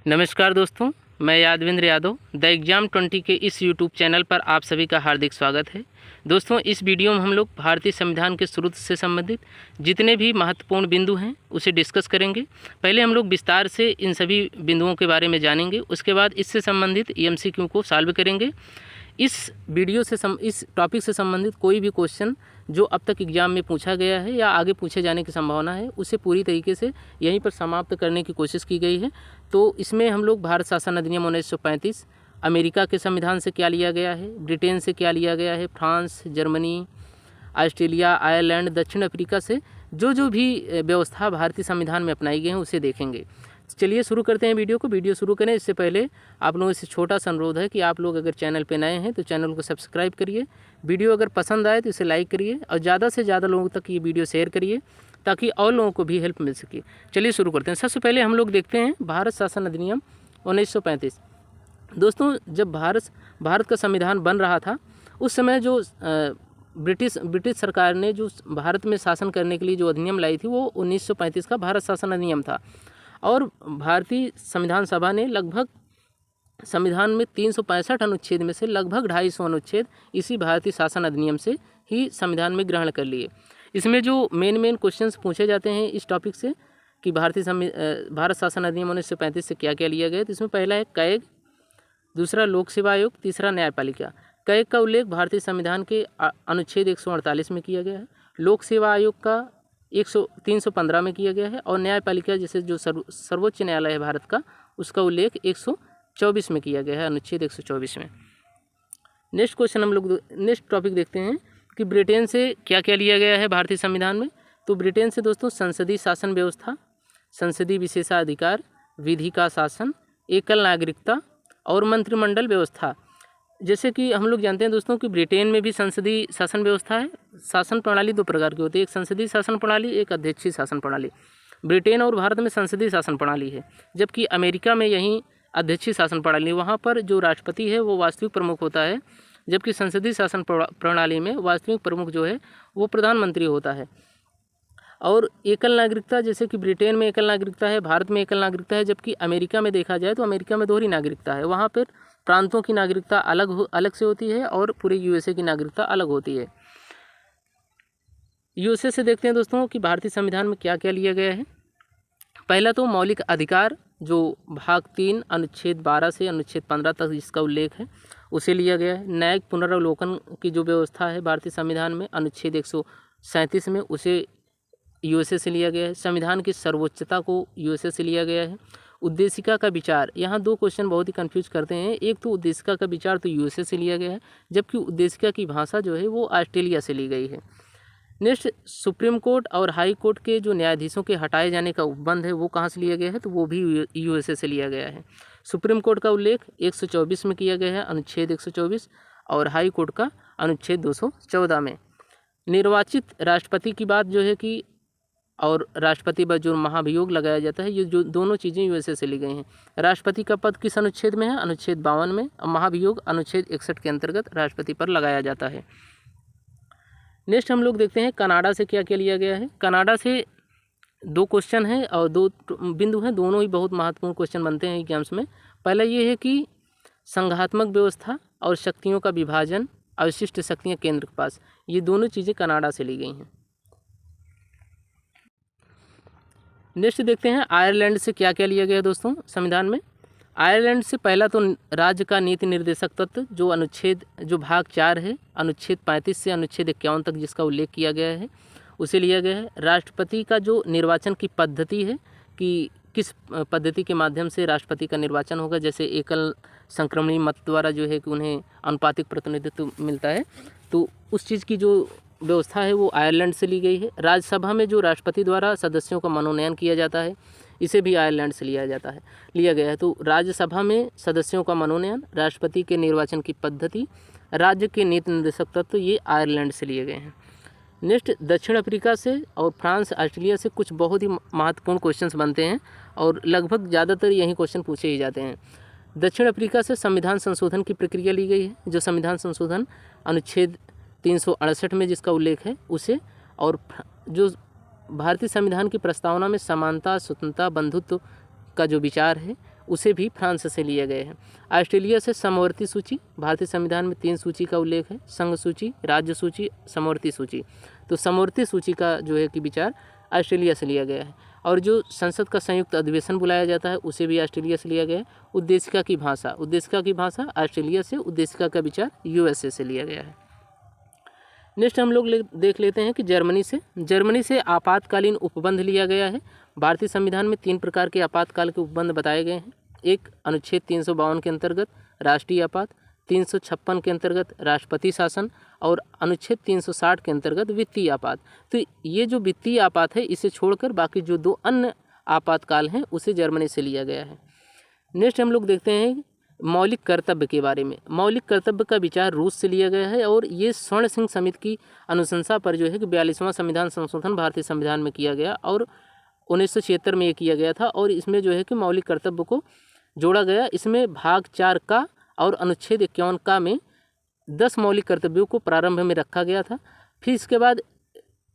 नमस्कार दोस्तों, मैं यादविंद्र यादव द एग्ज़ाम 20 के इस यूट्यूब चैनल पर आप सभी का हार्दिक स्वागत है। दोस्तों, इस वीडियो में हम लोग भारतीय संविधान के स्रोत से संबंधित जितने भी महत्वपूर्ण बिंदु हैं उसे डिस्कस करेंगे। पहले हम लोग विस्तार से इन सभी बिंदुओं के बारे में जानेंगे, उसके बाद इससे संबंधित एमसीक्यू को सॉल्व करेंगे। इस इस टॉपिक से संबंधित कोई भी क्वेश्चन जो अब तक एग्ज़ाम में पूछा गया है या आगे पूछे जाने की संभावना है, उसे पूरी तरीके से यहीं पर समाप्त करने की कोशिश की गई है। तो इसमें हम लोग भारत शासन अधिनियम 1935, अमेरिका के संविधान से क्या लिया गया है, ब्रिटेन से क्या लिया गया है, फ्रांस, जर्मनी, ऑस्ट्रेलिया, आयरलैंड, दक्षिण अफ्रीका से जो भी व्यवस्था भारतीय संविधान में अपनाई गई हैं उसे देखेंगे। चलिए शुरू करते हैं वीडियो को। वीडियो शुरू करें इससे पहले आप लोगों से छोटा सा अनुरोध है कि आप लोग अगर चैनल पे नए हैं तो चैनल को सब्सक्राइब करिए। वीडियो अगर पसंद आए तो इसे लाइक करिए और ज़्यादा से ज़्यादा लोगों तक ये वीडियो शेयर करिए ताकि और लोगों को भी हेल्प मिल सके। चलिए शुरू करते हैं। सबसे पहले हम लोग देखते हैं भारत शासन अधिनियम 1935। दोस्तों, जब भारत का संविधान बन रहा था उस समय जो ब्रिटिश सरकार ने जो भारत में शासन करने के लिए जो अधिनियम लाई थी वो 1935 का भारत शासन अधिनियम था। और भारतीय संविधान सभा ने लगभग संविधान में 365 अनुच्छेद में से लगभग 250 अनुच्छेद इसी भारतीय शासन अधिनियम से ही संविधान में ग्रहण कर लिए। इसमें जो मेन क्वेश्चंस पूछे जाते हैं इस टॉपिक से कि भारत शासन अधिनियम 1935 से क्या क्या लिया गया, तो इसमें पहला है कैग, दूसरा लोक सेवा आयोग, तीसरा न्यायपालिका। कैग का उल्लेख भारतीय संविधान के अनुच्छेद 148 में किया गया है, लोक सेवा आयोग का 315 में किया गया है और न्यायपालिका जैसे जो सर्वोच्च न्यायालय है भारत का उसका उल्लेख 124 में किया गया है, अनुच्छेद 124 में। नेक्स्ट टॉपिक देखते हैं कि ब्रिटेन से क्या क्या लिया गया है भारतीय संविधान में। तो ब्रिटेन से दोस्तों संसदीय शासन व्यवस्था, संसदीय विशेषाधिकार, विधि का शासन, एकल नागरिकता और मंत्रिमंडल व्यवस्था। जैसे कि हम लोग जानते हैं दोस्तों कि ब्रिटेन में भी संसदीय शासन व्यवस्था है। शासन प्रणाली दो प्रकार की होती है, एक संसदीय शासन प्रणाली, एक अध्यक्षीय शासन प्रणाली। ब्रिटेन और भारत में संसदीय शासन प्रणाली है, जबकि अमेरिका में यही अध्यक्षीय शासन प्रणाली। वहाँ पर जो राष्ट्रपति है वो वास्तविक प्रमुख होता है, जबकि संसदीय शासन प्रणाली में वास्तविक प्रमुख जो है वो प्रधानमंत्री होता है। और एकल नागरिकता, जैसे कि ब्रिटेन में एकल नागरिकता है, भारत में एकल नागरिकता है, जबकि अमेरिका में देखा जाए तो अमेरिका में दोहरी नागरिकता है। वहाँ पर प्रांतों की नागरिकता अलग से होती है और पूरे यूएसए की नागरिकता अलग होती है। यूएसए से देखते हैं दोस्तों कि भारतीय संविधान में क्या क्या लिया गया है। पहला तो मौलिक अधिकार, जो भाग 3 अनुच्छेद 12 से अनुच्छेद 15 तक जिसका उल्लेख है उसे लिया गया है। न्यायिक पुनरावलोकन की जो व्यवस्था है भारतीय संविधान में अनुच्छेद 137 में, उसे यूएसए से लिया गया है। संविधान की सर्वोच्चता को यूएसए से लिया गया है। उद्देशिका का विचार, यहाँ दो क्वेश्चन बहुत ही कंफ्यूज करते हैं। एक तो उद्देशिका का विचार तो यूएसए से लिया गया है, जबकि उद्देशिका की भाषा जो है वो ऑस्ट्रेलिया से ली गई है। नेक्स्ट, सुप्रीम कोर्ट और हाई कोर्ट के जो न्यायाधीशों के हटाए जाने का उपबंध है वो कहाँ से लिया गया है, तो वो भी यूएसए से लिया गया है। सुप्रीम कोर्ट का उल्लेख 124 में किया गया है, अनुच्छेद 124, और हाई कोर्ट का अनुच्छेद 214 में। निर्वाचित राष्ट्रपति की बात जो है कि और राष्ट्रपति पर जो महाभियोग लगाया जाता है, ये जो दोनों चीज़ें यूएसए से ली गई हैं। राष्ट्रपति का पद किस अनुच्छेद में है, अनुच्छेद 52 में, और महाभियोग अनुच्छेद 61 के अंतर्गत राष्ट्रपति पर लगाया जाता है। नेक्स्ट हम लोग देखते हैं कनाडा से क्या क्या लिया गया है। कनाडा से दो क्वेश्चन हैं और दो बिंदु हैं, दोनों ही बहुत महत्वपूर्ण क्वेश्चन बनते हैं एग्जाम्स में। पहला ये है कि संघात्मक व्यवस्था और शक्तियों का विभाजन, अवशिष्ट शक्तियाँ केंद्र के पास, ये दोनों चीज़ें कनाडा से ली गई हैं। नेक्स्ट देखते हैं आयरलैंड से क्या क्या लिया गया दोस्तों संविधान में। आयरलैंड से पहला तो राज्य का नीति निर्देशक तत्व जो भाग 4 है, अनुच्छेद 35 से अनुच्छेद 51 तक जिसका उल्लेख किया गया है उसे लिया गया है। राष्ट्रपति का जो निर्वाचन की पद्धति है कि किस पद्धति के माध्यम से राष्ट्रपति का निर्वाचन होगा, जैसे एकल संक्रमणी मत द्वारा जो है कि उन्हें अनुपातिक प्रतिनिधित्व मिलता है, तो उस चीज़ की जो व्यवस्था है वो आयरलैंड से ली गई है। राज्यसभा में जो राष्ट्रपति द्वारा सदस्यों का मनोनयन किया जाता है इसे भी आयरलैंड से लिया गया है। तो राज्यसभा में सदस्यों का मनोनयन, राष्ट्रपति के निर्वाचन की पद्धति, राज्य के नीति निर्देशक तत्व, ये आयरलैंड से लिए गए हैं। नेक्स्ट, दक्षिण अफ्रीका से और फ्रांस, ऑस्ट्रेलिया से कुछ बहुत ही महत्वपूर्ण क्वेश्चंस बनते हैं और लगभग ज़्यादातर यही क्वेश्चन पूछे ही जाते हैं। दक्षिण अफ्रीका से संविधान संशोधन की प्रक्रिया ली गई है, जो संविधान संशोधन अनुच्छेद 368 में जिसका उल्लेख है उसे, और जो भारतीय संविधान की प्रस्तावना में समानता, स्वतंत्रता, बंधुत्व का जो विचार है उसे भी फ्रांस से लिया गया है। ऑस्ट्रेलिया से समवर्ती सूची, भारतीय संविधान में 3 सूची का उल्लेख है, संघ सूची, राज्य सूची, समवर्ती सूची। तो समवर्ती सूची का जो है कि विचार ऑस्ट्रेलिया से लिया गया है। और जो संसद का संयुक्त अधिवेशन बुलाया जाता है उसे भी ऑस्ट्रेलिया से लिया गया है। उद्देशिका की भाषा ऑस्ट्रेलिया से, उद्देशिका का विचार यूएसए से लिया गया है। नेक्स्ट हम लोग देख लेते हैं कि जर्मनी से आपातकालीन उपबंध लिया गया है। भारतीय संविधान में 3 प्रकार के आपातकाल के उपबंध बताए गए हैं। एक अनुच्छेद 352 के अंतर्गत राष्ट्रीय आपात, 356 के अंतर्गत राष्ट्रपति शासन और अनुच्छेद 360 के अंतर्गत वित्तीय आपात। तो ये जो वित्तीय आपात है इसे छोड़कर बाकी जो 2 अन्य आपातकाल हैं उसे जर्मनी से लिया गया है। नेक्स्ट हम लोग देखते हैं मौलिक कर्तव्य के बारे में। मौलिक कर्तव्य का विचार रूस से लिया गया है और ये स्वर्ण सिंह समिति की अनुशंसा पर जो है कि 42वां संविधान संशोधन भारतीय संविधान में किया गया और 1976 में ये किया गया था। और इसमें जो है कि मौलिक कर्तव्य को जोड़ा गया। इसमें भाग 4 का और अनुच्छेद 51 का में 10 मौलिक कर्तव्यों को प्रारंभ में रखा गया था। फिर इसके बाद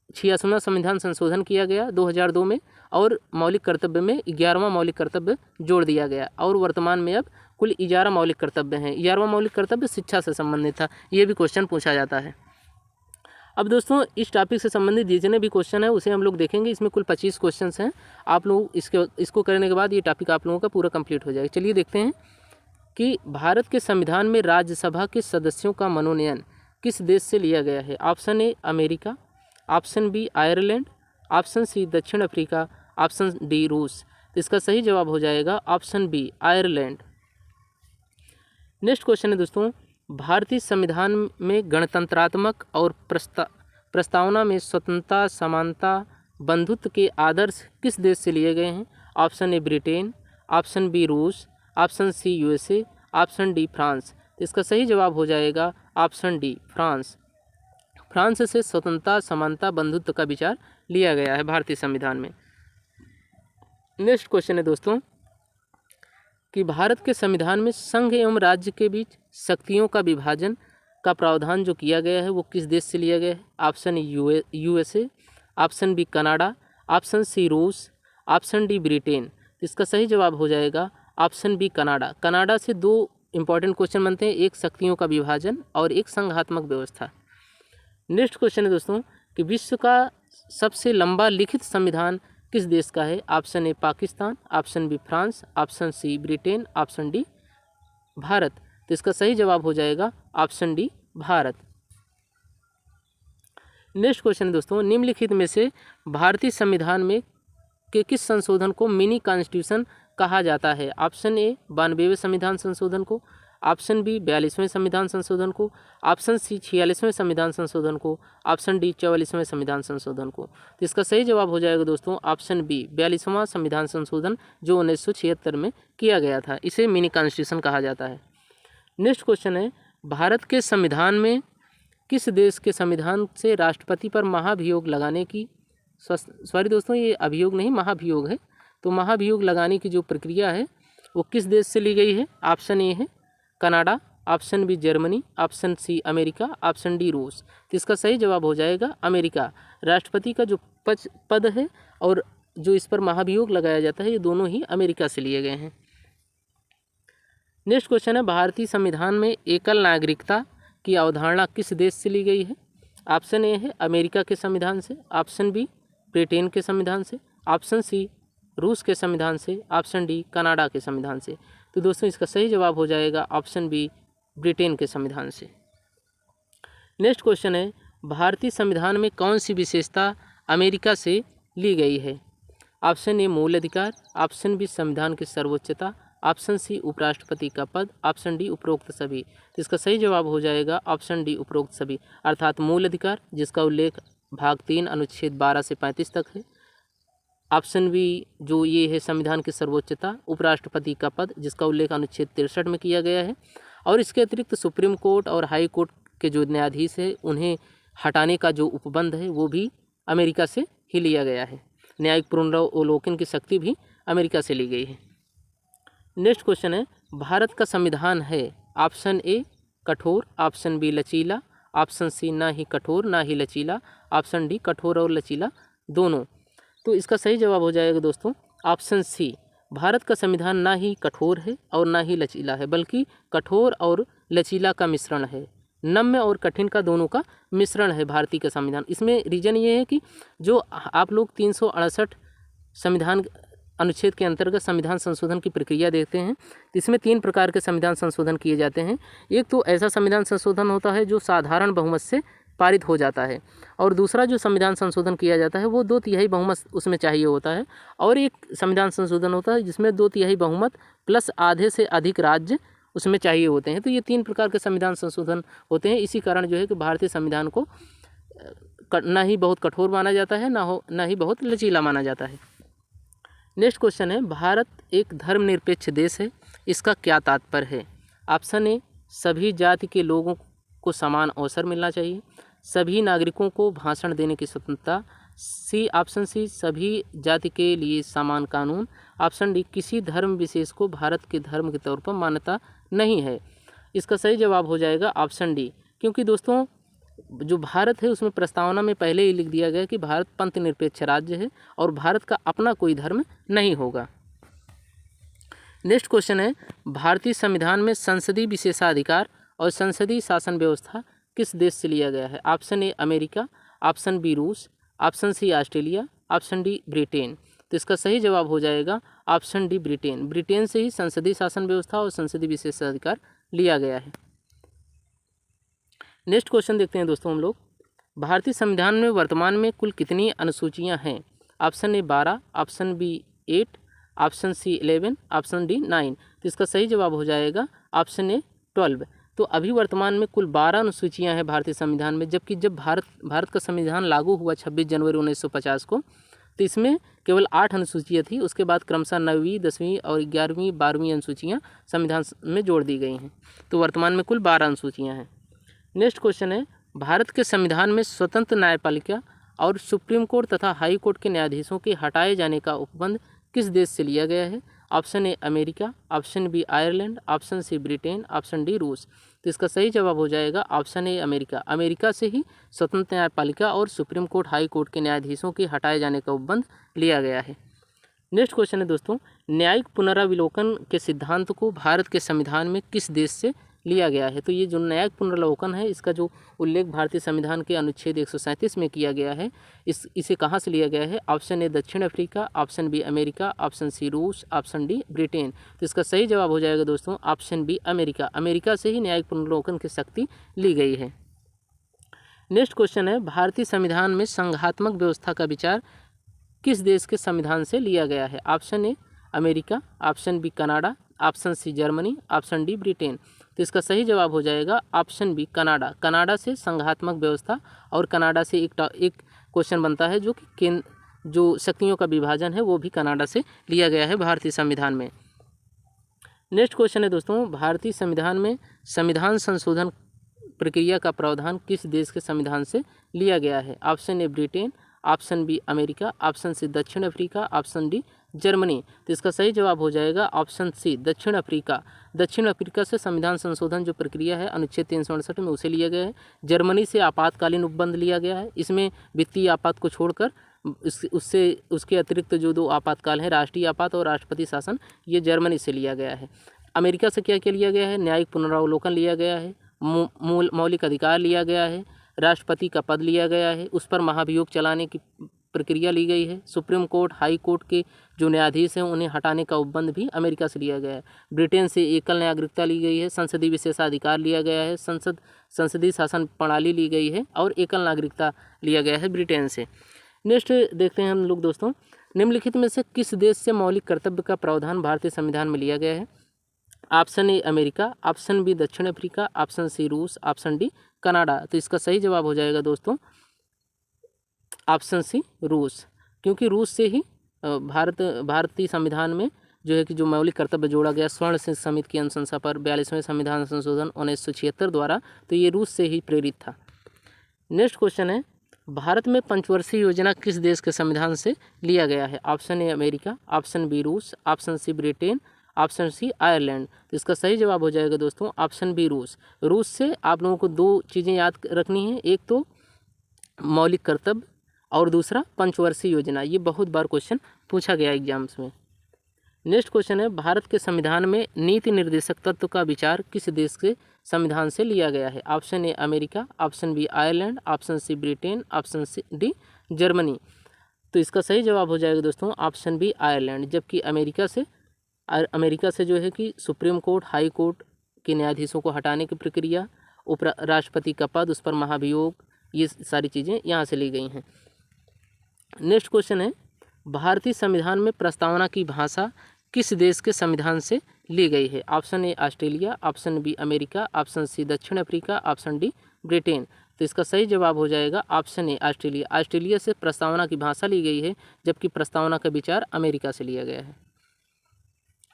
86वां संविधान संशोधन किया गया 2002 में और मौलिक कर्तव्य में 11वां मौलिक कर्तव्य जोड़ दिया गया और वर्तमान में अब कुल 11 मौलिक कर्तव्य हैं। 11वां मौलिक कर्तव्य शिक्षा से संबंधित था, ये भी क्वेश्चन पूछा जाता है। अब दोस्तों इस टॉपिक से संबंधित जितने भी क्वेश्चन है उसे हम लोग देखेंगे। इसमें कुल 25 क्वेश्चन हैं। आप लोग इसको करने के बाद ये टॉपिक आप लोगों का पूरा कंप्लीट हो जाएगा। चलिए देखते हैं कि भारत के संविधान में राज्यसभा के सदस्यों का मनोनयन किस देश से लिया गया है। Option A America, option B Ireland, option C दक्षिण अफ्रीका, ऑप्शन डी रूस। तो इसका सही जवाब हो जाएगा option B Ireland. Next question है दोस्तों, भारतीय संविधान में गणतंत्रात्मक और प्रस्तावना में स्वतंत्रता, समानता, बंधुत्व के आदर्श किस देश से लिए गए हैं। Option A Britain, option B रूस, option C USA, option D France. तो इसका सही जवाब हो जाएगा ऑप्शन डी फ्रांस। फ्रांस से स्वतंत्रता, समानता, बंधुत्व का विचार लिया गया है भारतीय संविधान में। नेक्स्ट क्वेश्चन है दोस्तों कि भारत के संविधान में संघ एवं राज्य के बीच शक्तियों का विभाजन का प्रावधान जो किया गया है वो किस देश से लिया गया है। Option USA, option B Canada, option C रूस, ऑप्शन डी ब्रिटेन। इसका सही जवाब हो जाएगा ऑप्शन बी कनाडा। कनाडा से 2 इंपॉर्टेंट क्वेश्चन बनते हैं, एक शक्तियों का विभाजन और एक संघात्मक व्यवस्था। नेक्स्ट क्वेश्चन है दोस्तों कि विश्व का सबसे लंबा लिखित संविधान किस देश का है। Option A Pakistan, option B France, option C Britain, option D Bharat. तो इसका सही जवाब हो जाएगा option D Bharat. Next question है दोस्तों, निम्नलिखित में से भारतीय संविधान में के किस संशोधन को मिनी कॉन्स्टिट्यूशन कहा जाता है। ऑप्शन ए 92वें संविधान संशोधन को, ऑप्शन बी 42वें संविधान संशोधन को, ऑप्शन सी 46वें संविधान संशोधन को, ऑप्शन डी 44वें संविधान संशोधन को। तो इसका सही जवाब हो जाएगा दोस्तों ऑप्शन बी 42वां संविधान संशोधन जो 1976 में किया गया था, इसे मिनी कॉन्स्टिट्यूशन कहा जाता है। नेक्स्ट क्वेश्चन है, भारत के संविधान में किस देश के संविधान से राष्ट्रपति पर महाभियोग लगाने की, सॉरी दोस्तों ये अभियोग नहीं महाभियोग है, तो महाभियोग लगाने की जो प्रक्रिया है वो किस देश से ली गई है। ऑप्शन ए है Canada, option B Germany, option C America, option D रूस। तो इसका सही जवाब हो जाएगा अमेरिका। राष्ट्रपति का जो पद है और जो इस पर महाभियोग लगाया जाता है ये दोनों ही अमेरिका से लिए गए हैं। नेक्स्ट क्वेश्चन है, भारतीय संविधान में एकल नागरिकता की अवधारणा किस देश से ली गई है। ऑप्शन ए है अमेरिका के संविधान से, ऑप्शन बी ब्रिटेन के संविधान से, ऑप्शन सी रूस के संविधान से, ऑप्शन डी कनाडा के संविधान से। तो दोस्तों इसका सही जवाब हो जाएगा ऑप्शन बी ब्रिटेन के संविधान से। नेक्स्ट क्वेश्चन है, भारतीय संविधान में कौन सी विशेषता अमेरिका से ली गई है। ऑप्शन ए मूल अधिकार, ऑप्शन बी संविधान की सर्वोच्चता, ऑप्शन सी उपराष्ट्रपति का पद, ऑप्शन डी उपरोक्त सभी। तो इसका सही जवाब हो जाएगा ऑप्शन डी उपरोक्त सभी, अर्थात मूल अधिकार जिसका उल्लेख भाग 3 अनुच्छेद 12 से 35 तक है। ऑप्शन बी जो ये है संविधान की सर्वोच्चता, उपराष्ट्रपति का पद जिसका उल्लेख अनुच्छेद 63 में किया गया है। और इसके अतिरिक्त सुप्रीम कोर्ट और हाई कोर्ट के जो न्यायाधीश है उन्हें हटाने का जो उपबंध है वो भी अमेरिका से ही लिया गया है। न्यायिक पुनरावलोकन की शक्ति भी अमेरिका से ली गई है। नेक्स्ट क्वेश्चन है, भारत का संविधान है ऑप्शन ए कठोर, ऑप्शन बी लचीला, ऑप्शन सी ना ही कठोर ना ही लचीला, ऑप्शन डी कठोर और लचीला दोनों। तो इसका सही जवाब हो जाएगा दोस्तों ऑप्शन सी, भारत का संविधान ना ही कठोर है और ना ही लचीला है, बल्कि कठोर और लचीला का मिश्रण है। नम्य और कठिन का दोनों का मिश्रण है भारतीय का संविधान। इसमें रीज़न ये है कि जो आप लोग 368 संविधान अनुच्छेद के अंतर्गत संविधान संशोधन की प्रक्रिया देखते हैं, इसमें 3 प्रकार के संविधान संशोधन किए जाते हैं। एक तो ऐसा संविधान संशोधन होता है जो साधारण बहुमत से पारित हो जाता है, और दूसरा जो संविधान संशोधन किया जाता है वो 2/3 बहुमत उसमें चाहिए होता है, और एक संविधान संशोधन होता है जिसमें 2/3 बहुमत प्लस आधे से अधिक राज्य उसमें चाहिए होते हैं। तो ये 3 प्रकार के संविधान संशोधन होते हैं। इसी कारण जो है कि भारतीय संविधान को ना ही बहुत कठोर माना जाता है, ना ही बहुत लचीला माना जाता है। नेक्स्ट क्वेश्चन है, भारत एक धर्मनिरपेक्ष देश है, इसका क्या तात्पर्य है? ऑप्शन ए, सभी जाति के लोगों को समान अवसर मिलना चाहिए। सभी नागरिकों को भाषण देने की स्वतंत्रता। सी, ऑप्शन सी, सभी जाति के लिए समान कानून। ऑप्शन डी, किसी धर्म विशेष को भारत के धर्म के तौर पर मान्यता नहीं है। इसका सही जवाब हो जाएगा ऑप्शन डी, क्योंकि दोस्तों जो भारत है उसमें प्रस्तावना में पहले ही लिख दिया गया कि भारत पंथ निरपेक्ष राज्य है और भारत का अपना कोई धर्म नहीं होगा। नेक्स्ट क्वेश्चन है, भारतीय संविधान में संसदीय विशेषाधिकार और संसदीय शासन व्यवस्था किस देश से लिया गया है? Option A America, option B रूस, option C Australia, option D Britain. तो इसका सही जवाब हो जाएगा ऑप्शन डी ब्रिटेन। ब्रिटेन से ही संसदीय शासन व्यवस्था और संसदीय विशेषाधिकार लिया गया है। नेक्स्ट क्वेश्चन देखते हैं दोस्तों हम लोग, भारतीय संविधान में वर्तमान में कुल कितनी अनुसूचियां हैं? Option A 12, option B 8, option C 11, option D 9। तो इसका सही जवाब हो जाएगा ऑप्शन ए 12। तो अभी वर्तमान में कुल 12 अनुसूचियां हैं भारतीय संविधान में, जबकि जब भारत का संविधान लागू हुआ 26 जनवरी 1950 को, तो इसमें केवल 8 अनुसूचियाँ थी। उसके बाद क्रमशः 9वीं, 10वीं और 11वीं, 12वीं अनुसूचियाँ संविधान में जोड़ दी गई हैं। तो वर्तमान में कुल 12 अनुसूचियाँ हैं। नेक्स्ट क्वेश्चन है, भारत के संविधान में स्वतंत्र न्यायपालिका और सुप्रीम कोर्ट तथा हाई कोर्ट के न्यायाधीशों के हटाए जाने का उपबंध किस देश से लिया गया है? Option A America, option B Ireland, option C Britain, option D रूस। तो इसका सही जवाब हो जाएगा ऑप्शन ए अमेरिका। अमेरिका से ही स्वतंत्र न्यायपालिका और सुप्रीम कोर्ट, हाई कोर्ट के न्यायाधीशों के हटाए जाने का उपबंध लिया गया है। नेक्स्ट क्वेश्चन है दोस्तों, न्यायिक पुनरावलोकन के सिद्धांत को भारत के संविधान में किस देश से लिया गया है? तो ये जो न्यायिक पुनरावलोकन है इसका जो उल्लेख भारतीय संविधान के अनुच्छेद 137 में किया गया है, इसे कहाँ से लिया गया है? ऑप्शन ए दक्षिण Africa, option B America, option C रूस, ऑप्शन डी ब्रिटेन। तो इसका सही जवाब हो जाएगा दोस्तों ऑप्शन बी अमेरिका। अमेरिका से ही न्यायिक पुनरावलोकन की शक्ति ली गई है। नेक्स्ट क्वेश्चन है, भारतीय संविधान में संघात्मक व्यवस्था का विचार किस देश के संविधान से लिया गया है? Option A America, option B Canada, option C Germany, option D Britain. तो इसका सही जवाब हो जाएगा ऑप्शन बी कनाडा। कनाडा से संघात्मक व्यवस्था, और कनाडा से एक क्वेश्चन बनता है जो शक्तियों का विभाजन है वो भी कनाडा से लिया गया है भारतीय संविधान में। नेक्स्ट क्वेश्चन है दोस्तों, भारतीय संविधान में संविधान संशोधन प्रक्रिया का प्रावधान किस देश के संविधान से लिया गया है? Option A Britain, option B America, option C दक्षिण अफ्रीका, ऑप्शन डी जर्मनी। तो इसका सही जवाब हो जाएगा ऑप्शन सी दक्षिण अफ्रीका। दक्षिण अफ्रीका से संविधान संशोधन जो प्रक्रिया है अनुच्छेद 368 में उसे लिया गया है। जर्मनी से आपातकालीन उपबंध लिया गया है। इसमें वित्तीय आपात को छोड़कर उसके अतिरिक्त जो 2 आपातकाल है, राष्ट्रीय आपात और राष्ट्रपति शासन, ये जर्मनी से लिया गया है। अमेरिका से क्या क्या लिया गया है? न्यायिक पुनरावलोकन लिया गया है, मौलिक अधिकार लिया गया है, राष्ट्रपति का पद लिया गया है, उस पर महाभियोग चलाने की प्रक्रिया ली गई है। सुप्रीम कोर्ट, हाई कोर्ट के जो न्यायाधीश हैं उन्हें हटाने का उपबंध भी अमेरिका से लिया गया है। ब्रिटेन से एकल नागरिकता ली गई है, संसदीय विशेषाधिकार लिया गया है, संसदीय शासन प्रणाली ली गई है और एकल नागरिकता लिया गया है ब्रिटेन से। नेक्स्ट देखते हैं हम लोग दोस्तों, निम्नलिखित में से किस देश से मौलिक कर्तव्य का प्रावधान भारतीय संविधान में लिया गया है? Option A America, option B दक्षिण अफ्रीका, ऑप्शन सी रूस, ऑप्शन डी कनाडा। तो इसका सही जवाब हो जाएगा दोस्तों ऑप्शन सी रूस, क्योंकि रूस से ही भारतीय संविधान में जो है कि जो मौलिक कर्तव्य जोड़ा गया स्वर्ण सिंह समिति की अनुशंसा पर 42वें संविधान संशोधन 1976 द्वारा, तो ये रूस से ही प्रेरित था। नेक्स्ट क्वेश्चन है, भारत में पंचवर्षीय योजना किस देश के संविधान से लिया गया है? Option A America, option B रूस, option C Britain, option C Ireland. तो इसका सही जवाब हो जाएगा दोस्तों ऑप्शन बी रूस। रूस से आप लोगों को 2 चीज़ें याद रखनी है, एक तो मौलिक कर्तव्य और दूसरा पंचवर्षीय योजना। ये बहुत बार क्वेश्चन पूछा गया एग्जाम्स में। नेक्स्ट क्वेश्चन है, भारत के संविधान में नीति निर्देशक तत्व का विचार किस देश के संविधान से लिया गया है? Option A America, option B Ireland, option C Britain, option C D Germany. तो इसका सही जवाब हो जाएगा दोस्तों ऑप्शन बी आयरलैंड। जबकि अमेरिका से जो है कि सुप्रीम कोर्ट, हाई कोर्ट के न्यायाधीशों को हटाने की प्रक्रिया, उपराष्ट्रपति का पद, उस पर महाभियोग, ये सारी चीज़ें यहाँ से ली गई हैं। नेक्स्ट क्वेश्चन है, भारतीय संविधान में प्रस्तावना की भाषा किस देश के संविधान से ली गई है? Option A Australia, option B America, option C दक्षिण अफ्रीका, ऑप्शन डी ब्रिटेन। तो इसका सही जवाब हो जाएगा ऑप्शन ए ऑस्ट्रेलिया। ऑस्ट्रेलिया से प्रस्तावना की भाषा ली गई है, जबकि प्रस्तावना का विचार अमेरिका से लिया गया है।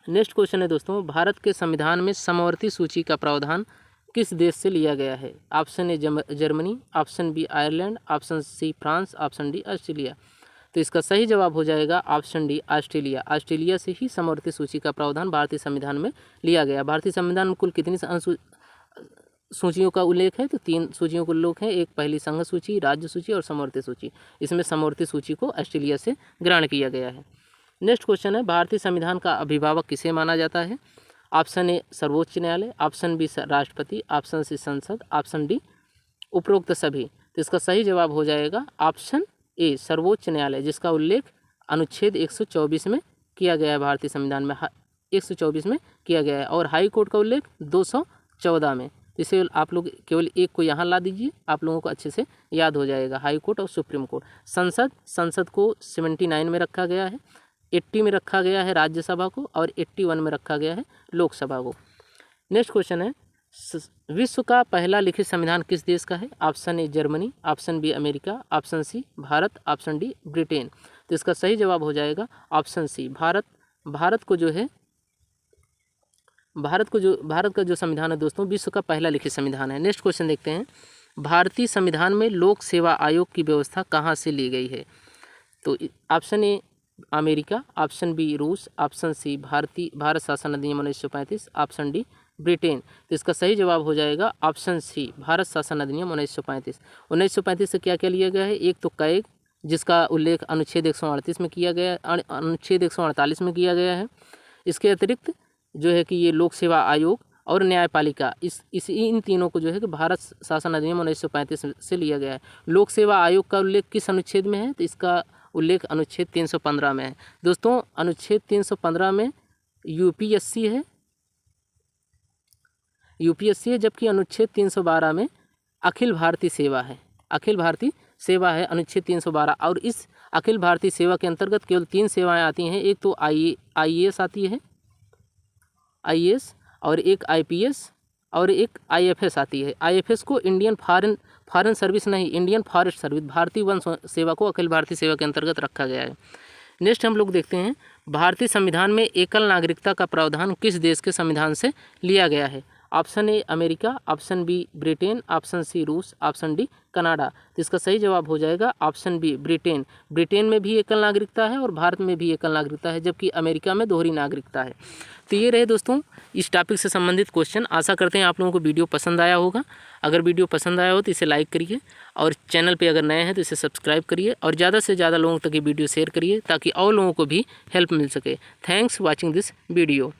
नेक्स्ट क्वेश्चन है दोस्तों, भारत के संविधान में समवर्ती सूची का प्रावधान किस देश से लिया गया है? Option A Germany, option B Ireland, option C France, option D Australia. तो इसका सही जवाब हो जाएगा ऑप्शन डी ऑस्ट्रेलिया। ऑस्ट्रेलिया से ही समवर्ती सूची का प्रावधान भारतीय संविधान में लिया गया। भारतीय संविधान में कुल कितनी सूचियों का उल्लेख है? तो 3 सूचियों का उल्लेख है। एक पहली संघ सूची, राज्य सूची और समवर्ती सूची। इसमें समवर्ती सूची को ऑस्ट्रेलिया से ग्रहण किया गया है। नेक्स्ट क्वेश्चन है, भारतीय संविधान का अभिभावक किसे माना जाता है? ऑप्शन ए सर्वोच्च न्यायालय, ऑप्शन बी राष्ट्रपति, ऑप्शन सी संसद, ऑप्शन डी उपरोक्त सभी। तो इसका सही जवाब हो जाएगा ऑप्शन ए सर्वोच्च न्यायालय, जिसका उल्लेख अनुच्छेद 124 में किया गया है। भारतीय संविधान में 124 में किया गया है और हाई कोर्ट का उल्लेख 214 में। इसे आप लोग केवल एक को यहाँ ला दीजिए, आप लोगों को अच्छे से याद हो जाएगा। हाई कोर्ट और सुप्रीम कोर्ट। संसद को 79 में रखा गया है, 80 में रखा गया है राज्यसभा को, और 81 में रखा गया है लोकसभा को। नेक्स्ट क्वेश्चन है, विश्व का पहला लिखित संविधान किस देश का है? Option A Germany, option B America, option C Bharat, option D Britain. तो इसका सही जवाब हो जाएगा ऑप्शन सी भारत। भारत का जो संविधान है दोस्तों, विश्व का पहला लिखित संविधान है। नेक्स्ट क्वेश्चन देखते हैं, भारतीय संविधान में लोक सेवा आयोग की व्यवस्था कहाँ से ली गई है? तो option A America, option B रूस, ऑप्शन सी भारत शासन अधिनियम 1935, ऑप्शन डी ब्रिटेन। तो इसका सही जवाब हो जाएगा ऑप्शन सी भारत शासन अधिनियम 1935। 1935 से क्या क्या लिया गया है? एक तो कैग, जिसका उल्लेख अनुच्छेद 138 में किया गया, अनुच्छेद 148 में किया गया है। इसके अतिरिक्त जो है कि ये लोक सेवा आयोग और न्यायपालिका, इन तीनों को जो है कि भारत शासन अधिनियम 1935 से लिया गया है। लोक सेवा आयोग का उल्लेख किस अनुच्छेद में है? तो इसका उल्लेख अनुच्छेद 315 में है। दोस्तों अनुच्छेद 315 में यूपीएससी है, जबकि अनुच्छेद 312 में अखिल भारतीय सेवा है। अखिल भारतीय सेवा है अनुच्छेद 312। और इस अखिल भारतीय सेवा के अंतर्गत केवल 3 सेवाएं आती हैं। एक तो आईएएस आती है, आईएएस, और एक आईपीएस, और एक आईएफएस आती है। आईएफएस को इंडियन फॉरेन सर्विस नहीं, इंडियन फॉरेस्ट सर्विस, भारतीय वन सेवा को अखिल भारतीय सेवा के अंतर्गत रखा गया है। नेक्स्ट हम लोग देखते हैं, भारतीय संविधान में एकल नागरिकता का प्रावधान किस देश के संविधान से लिया गया है? Option A America, option B Britain, option C रूस, ऑप्शन डी कनाडा। तो इसका सही जवाब हो जाएगा ऑप्शन बी ब्रिटेन। ब्रिटेन में भी एकल नागरिकता है और भारत में भी एकल नागरिकता है, जबकि अमेरिका में दोहरी नागरिकता है। तो ये रहे दोस्तों इस टॉपिक से संबंधित क्वेश्चन। आशा करते हैं आप लोगों को वीडियो पसंद आया होगा। अगर वीडियो पसंद आया हो तो इसे लाइक करिए, और चैनल पे अगर नए हैं तो इसे सब्सक्राइब करिए, और ज़्यादा से ज़्यादा लोगों तक ये वीडियो शेयर करिए ताकि और लोगों को भी हेल्प मिल सके। Thanks watching this video.